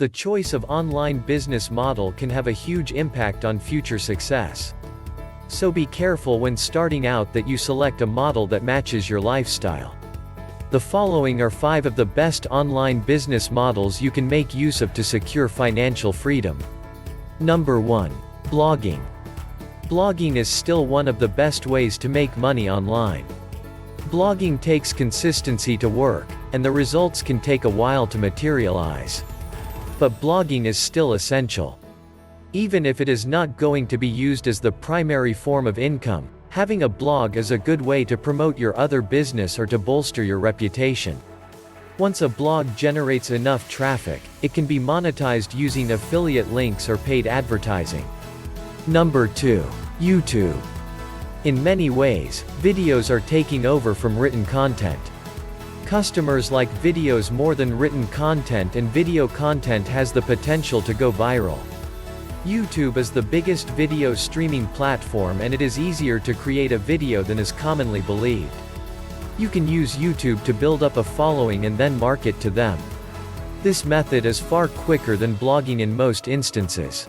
The choice of online business model can have a huge impact on future success. So be careful when starting out that you select a model that matches your lifestyle. The following are 5 of the best online business models you can make use of to secure financial freedom. Number 1. Blogging. Blogging is still one of the best ways to make money online. Blogging takes consistency to work, and the results can take a while to materialize. But blogging is still essential. Even if it is not going to be used as the primary form of income, having a blog is a good way to promote your other business or to bolster your reputation. Once a blog generates enough traffic, it can be monetized using affiliate links or paid advertising. Number 2. YouTube. In many ways, videos are taking over from written content. Customers like videos more than written content, and video content has the potential to go viral. YouTube is the biggest video streaming platform, and it is easier to create a video than is commonly believed. You can use YouTube to build up a following and then market to them. This method is far quicker than blogging in most instances.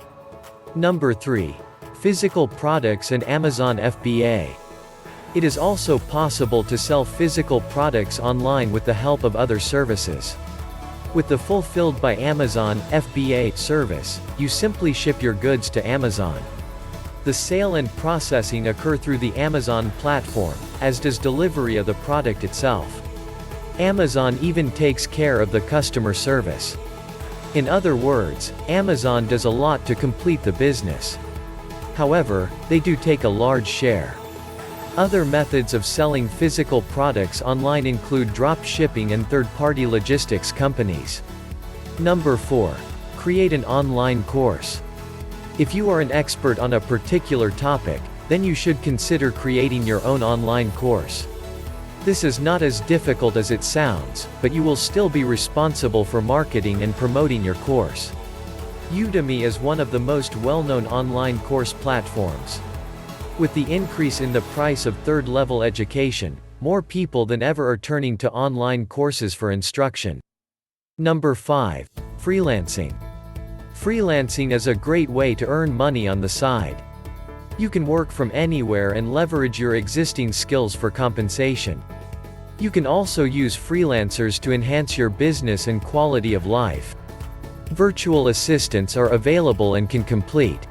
Number 3. Physical products and Amazon FBA. It is also possible to sell physical products online with the help of other services. With the Fulfilled by Amazon (FBA) service, you simply ship your goods to Amazon. The sale and processing occur through the Amazon platform, as does delivery of the product itself. Amazon even takes care of the customer service. In other words, Amazon does a lot to complete the business. However, they do take a large share. Other methods of selling physical products online include drop shipping and third-party logistics companies. Number 4. Create an online course. If you are an expert on a particular topic, then you should consider creating your own online course. This is not as difficult as it sounds, but you will still be responsible for marketing and promoting your course. Udemy is one of the most well-known online course platforms. With the increase in the price of third-level education, more people than ever are turning to online courses for instruction. Number 5. Freelancing. Freelancing is a great way to earn money on the side. You can work from anywhere and leverage your existing skills for compensation. You can also use freelancers to enhance your business and quality of life. Virtual assistants are available and can complete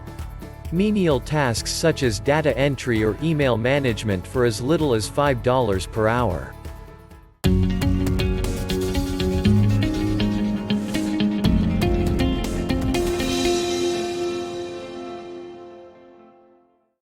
menial tasks such as data entry or email management for as little as $5 per hour.